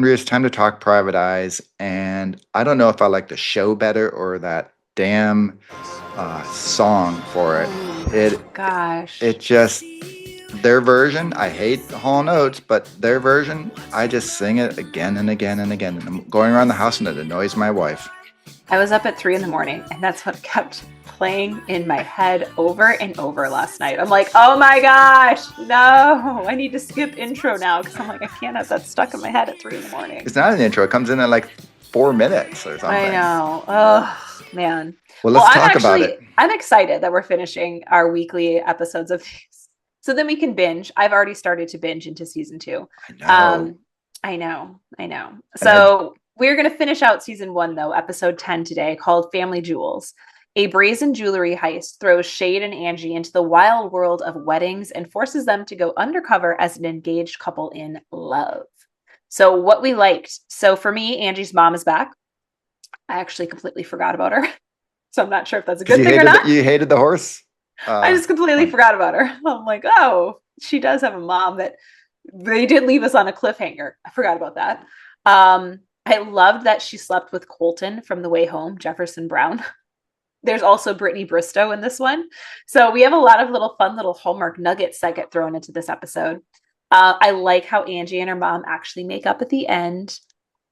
Andrea, it's time to talk Private Eyes, and I don't know if I like the show better or that damn song for it. Oh It gosh. it just their version. I hate the Hall Notes, but their version, I just sing it again and again and again. And I'm going around the house, and it annoys my wife. I was up at 3 in the morning and that's what kept playing in my head over and over last night. I'm like, oh my gosh, no, I need to skip intro now because I'm like, I can't have that stuck in my head at 3 in the morning. It's not an intro; it comes in at like 4 minutes or I something. know. Oh man. Well, Well, let's talk about it. I'm excited that we're finishing our weekly episodes of these. So then we can binge. I've already started to binge into season two. I know, Um, I know. and I So we're going to finish out season one, though, episode 10 today, called Family Jewels. A brazen jewelry heist throws Shade and Angie into the wild world of weddings and forces them to go undercover as an engaged couple in love. So, what we liked. So, for me, Angie's mom is back. I actually completely forgot about her. So, I'm not sure if that's a because good thing or not. you hated the horse. I just completely One. forgot about her. I'm like, oh, she does have a mom that they did leave us on a cliffhanger. I forgot about that. I loved that she slept with Colton from the way home, Jefferson Brown. There's also Brittany Bristowe in this one. So we have a lot of little fun little Hallmark nuggets that get thrown into this episode. I like how Angie and her mom actually make up at the end.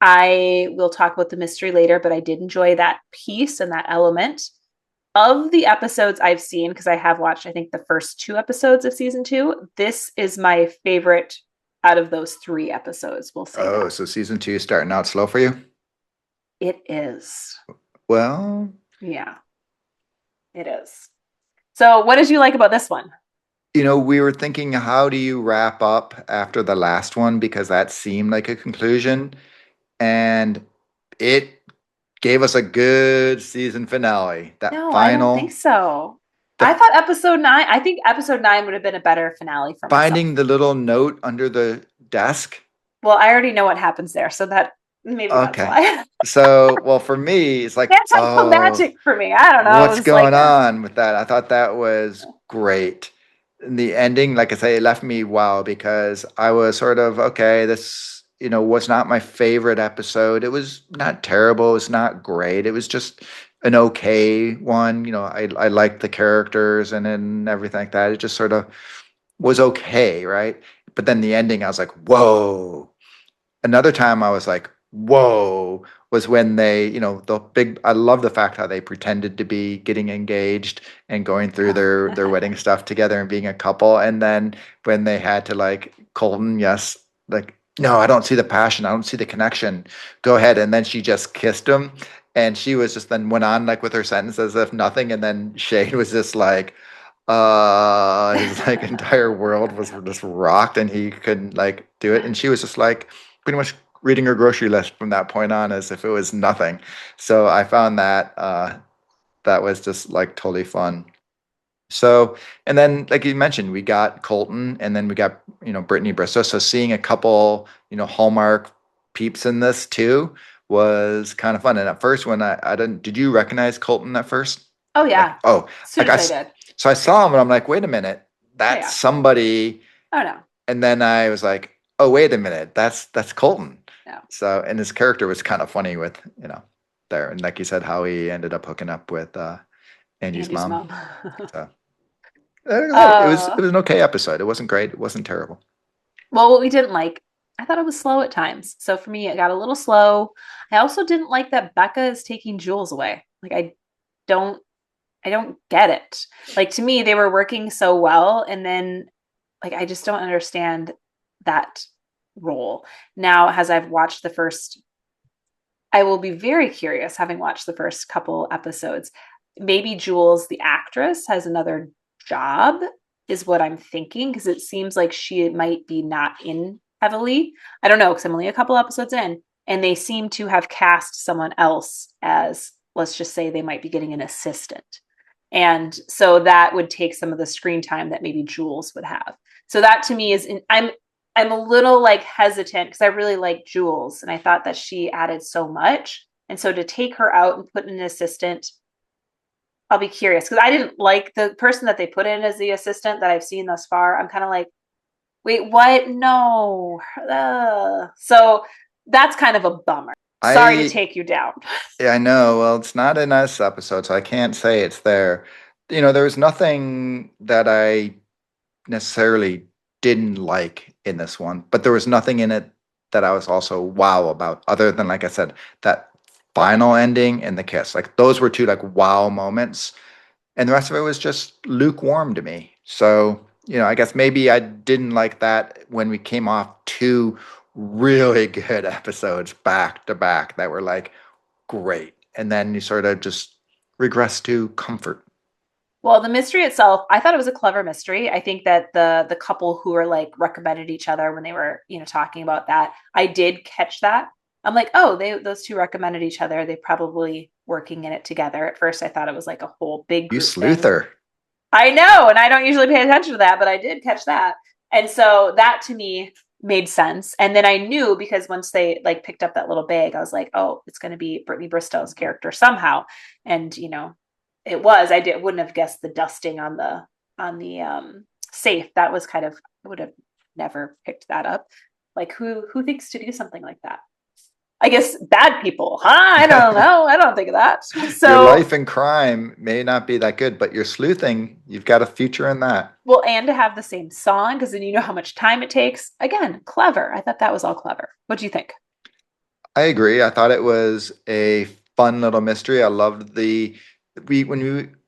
I will talk about the mystery later, but I did enjoy that piece and that element. Of the episodes I've seen, because I have watched, I think, the first two episodes of season two, this is my favorite out of those three episodes. We'll say Oh, that. so season two is starting out slow for you? It is. Well, Yeah, it is. So, what did you like about this one? we were thinking, how do you wrap up after the last one? Because that seemed like a conclusion. And it gave us a good season finale. That No, I don't think final, so. the I thought episode nine, I think episode nine would have been a better finale for myself. finding the little note under the desk. Well, I already know what happens there. So, that maybe that's Okay. why. So, well, for me, it's like, oh, Anticlimactic for me. I don't know. It what's was like, going on with that? I thought that was great. The ending, like I say, it left me wow because I was sort of okay. This, was not my favorite episode. It was not terrible. It was not great. It was just an okay one. I liked the characters and everything like that. It just sort of was okay, right? But then the ending, I was like, whoa. Another time I was like, whoa, was when they, the big, I love the fact how they pretended to be getting engaged and going through their wedding stuff together and being a couple. And then when they had to like Colton, yes, like, no, I don't see the passion. I don't see the connection. Go ahead. And then she just kissed him. And she was just then went on like with her sentence as if nothing. And then Shane was just like, his like entire world was just rocked and he couldn't like do it. And she was just like pretty much reading her grocery list from that point on as if it was nothing. So I found that that was just like totally fun. So and then like you mentioned, we got Colton and then we got Brittany Bristowe. So seeing a couple Hallmark peeps in this too was kind of fun. And at first, when I didn't, did you recognize Colton at first? oh, Like, yeah. oh, As soon like as I did. so I saw him and I'm like, wait a minute, Oh, that's yeah. somebody. Oh, no. And then I was like, oh, wait a minute, that's Colton. No. So and his character was kind of funny with there and like you said, how he ended up hooking up with Angie's Angie's mom. mom. So it was uh, an okay episode. It wasn't great. It wasn't terrible. well, what we didn't like, I thought it was slow at times. So for me, it got a little slow. I also didn't like that Becca is taking Jules away. Like don't, I don't get it. Like to me, they were working so well, and then like I just don't understand that role. Now, as I've watched the first, I will be very curious, having watched the first couple episodes. Maybe Jules, the actress, has another job, is what I'm thinking, because it seems like she might be not in heavily. I don't know, because I'm only a couple episodes in, and they seem to have cast someone else as, let's just say, they might be getting an assistant. And so that would take some of the screen time that maybe Jules would have. So that to me I'm a little like hesitant because I really like Jules and I thought that she added so much. And so to take her out and put in an assistant, I'll be curious because I didn't like the person that they put in as the assistant that I've seen thus far. I'm kind of like, wait, what? No. So That's kind of a bummer. Sorry to I take you down. Yeah, I know. Well, it's not in this episode, so I can't say it's there. There was nothing that I necessarily didn't like in this one, but there was nothing in it that I was also wow about, other than, like I said, that final ending and the kiss. Like those were two like wow moments, and the rest of it was just lukewarm to me. So, I guess maybe I didn't like that when we came off two really good episodes back to back that were like great. And then you sort of just regress to comfort. Well, the mystery itself, I thought it was a clever mystery. I think that the couple who were like recommended each other when they were, talking about that, I did catch that. I'm like, oh, those two recommended each other. They probably working in it together. At first, I thought it was like a whole big You group thing. sleuther. I know, and I don't usually pay attention to that, but I did catch that. And so that to me made sense. And then I knew because once they like picked up that little bag, I was like, oh, it's going to be Brittany Bristowe's character somehow. And it was. Wouldn't have guessed the dusting on the safe. That was kind of, I would have never picked that up. Like who thinks to do something like that? I guess bad people, huh? I don't know. I don't think of that. Your So, life in crime may not be that good, but your sleuthing, you've got a future in that. well, and to have the same song, because then you know how much time it takes. Again, clever. I thought that was all clever. What do you think? I agree. I thought it was a fun little mystery. I loved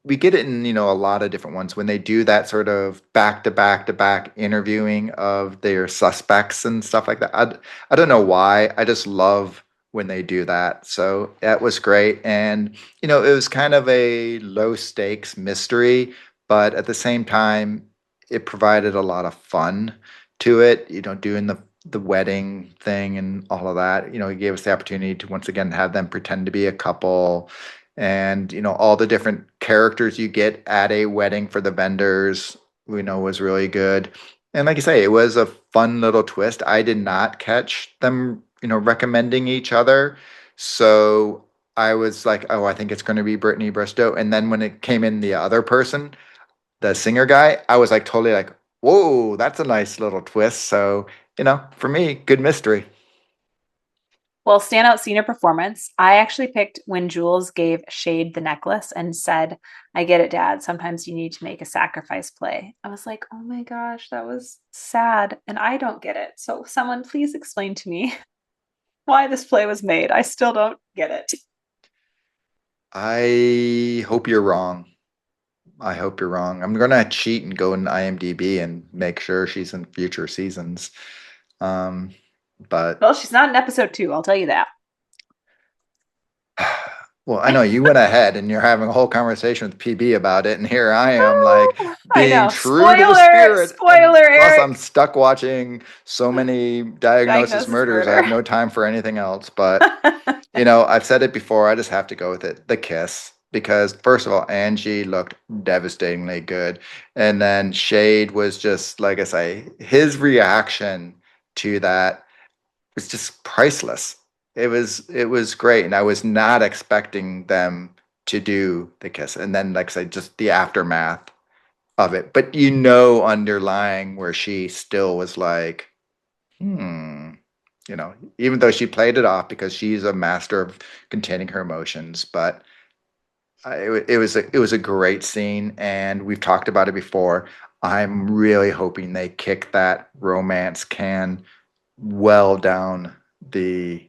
we get it in, a lot of different ones when they do that sort of back to back to back interviewing of their suspects and stuff like that. I don't know why. I just love when they do that. So that was great. And, it was kind of a low stakes mystery, but at the same time, it provided a lot of fun to it, doing the wedding thing and all of that. He gave us the opportunity to once again have them pretend to be a couple, and all the different characters you get at a wedding for the vendors, was really good. And like you say, it was a fun little twist. I did not catch them, recommending each other. So I was like, oh, I think it's going to be Brittany Bristowe. And then when it came in the other person, the singer guy, I was like totally like, whoa, that's a nice little twist. So, for me, good mystery. Well, standout senior performance. I actually picked when Jules gave Shade the necklace and said, I get it, Dad. Sometimes you need to make a sacrifice play. I was like, oh my gosh, that was sad. And I don't get it. So, someone please explain to me why this play was made. I still don't get it. I hope you're wrong. I hope you're wrong. I'm gonna cheat and go in IMDb and make sure she's in future seasons. Um, but Well, she's not in episode 2, I'll tell you that. well, I know you went ahead and you're having a whole conversation with PB about it, and here I am, like Oh, I being know. true to the Spoiler, spirit. And spoiler, plus, I'm Eric. stuck watching so many diagnosis Diagnosis murders. I have murder. no time for anything else. But I've said it before. I just have to go with it. The kiss. Because first of all, Angie looked devastatingly good. And then Shade was just, like I say, his reaction to that was just priceless. It was great. And I was not expecting them to do the kiss. And then, like I said, just the aftermath of it. But underlying where she still was like, hmm, even though she played it off because she's a master of containing her emotions. But it was a great scene, and we've talked about it before. I'm really hoping they kick that romance can well down the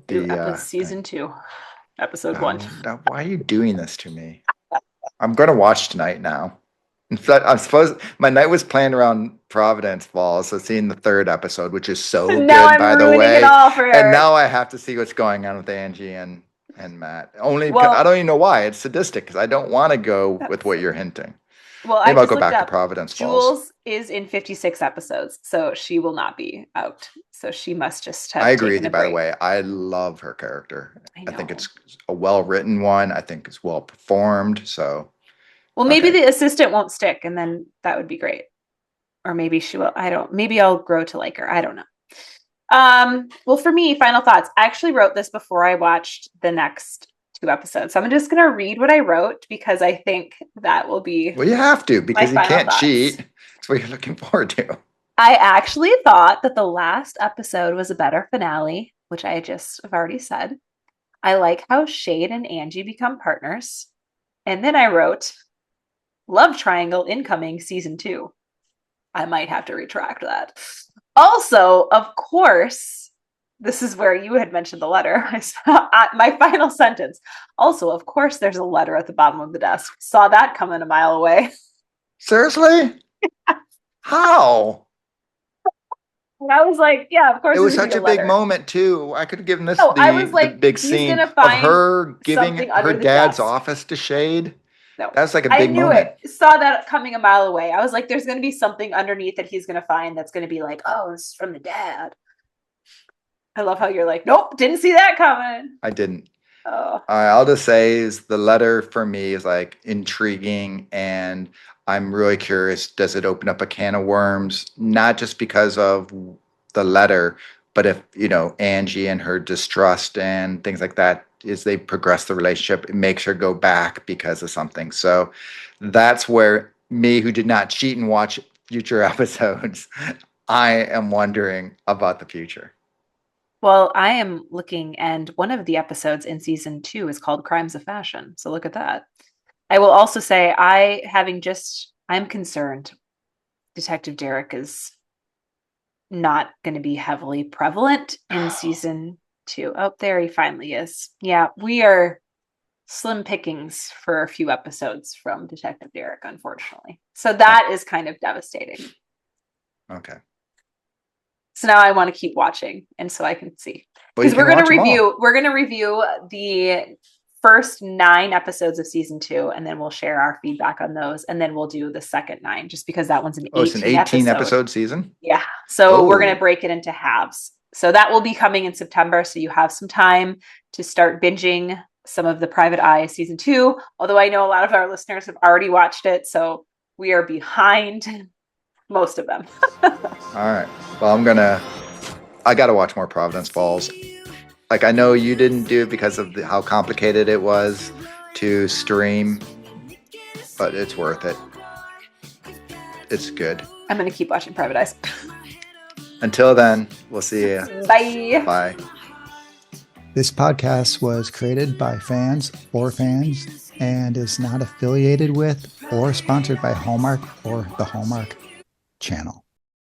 Do thing. season 2, episode 1. Oh, now, why are you doing this to me? I'm gonna watch tonight now. In fact, I'm supposed my night was planned around Providence Falls, so seeing the third episode, which is so Now good, I'm by the ruining it way. all for And Eric. now I have to see what's going on with Angie and Matt. Only because I Well, don't even know why. It's sadistic because I don't want to go with that's what so you're funny. hinting. Well, I Maybe I'll just go looked back to up. Providence Falls. Jules is in 56 episodes, so she will not be out. So she must just I have agree with taken you, a by the break. way. I love her character. I I think know. it's a well written one. I think it's well performed. So, Well, maybe okay. the assistant won't stick, and then that would be great. Or maybe she will. I don't. Maybe I'll grow to like her. I don't know. Well, for me, final thoughts. I actually wrote this before I watched the next 2 episodes. So I'm just gonna read what I wrote because I think that will be Well, you have to my because you final can't thoughts. cheat. That's what you're looking forward to. I actually thought that the last episode was a better finale which I just have already said. I like how Shade and Angie become partners. And then I wrote love triangle incoming season 2. I might have to retract that. Also, of course, this is where you had mentioned the letter. I saw my final sentence. Also, of course, there's a letter at the bottom of the desk. Saw that coming a mile away. Seriously? How? And I was like, yeah, of course It was there's gonna such be a a big letter. moment too. I could have given this No, I was the like, big he's scene gonna of find her giving something her under the dad's desk. office to Shade. No, That's like a I big knew moment. it. Saw that coming a mile away. I was like, there's going to be something underneath that he's going to find that's going to be like, oh, this is from the dad. I love how you're like, nope, didn't see that coming. I didn't. Oh, I'll just say is the letter for me is like intriguing, and I'm really curious. Does it open up a can of worms? Not just because of the letter, but if Angie and her distrust and things like that, as they progress the relationship, it makes her go back because of something. So that's where me, who did not cheat and watch future episodes, I am wondering about the future. well, I am looking, and one of the episodes in season 2 is called Crimes of Fashion. So look at that. I will also say, I'm concerned Detective Derek is not going to be heavily prevalent in season 2. Oh, there he finally is. Yeah, we are slim pickings for a few episodes from Detective Derek, unfortunately. So that is kind of devastating. Okay. So now I want to keep watching, and so I can see, Well, you because can watch them all. we're gonna review the first 9 episodes of season 2, and then we'll share our feedback on those, and then we'll do the second 9, just because that one's an Oh, it's an 18 18 episode. episode season? Yeah. So we're gonna Oh, break it into halves. So that will be coming in September. So you have some time to start binging some of the Private Eye season 2. Although I know a lot of our listeners have already watched it, so we are behind most of them. all right. Well, I got to watch more Providence Falls. Like, I know you didn't do it because of how complicated it was to stream, but it's worth it. It's good. I'm gonna keep watching Private Eyes. Until then, we'll see you. Bye. Bye. This podcast was created by fans for fans and is not affiliated with or sponsored by Hallmark or the Hallmark Channel.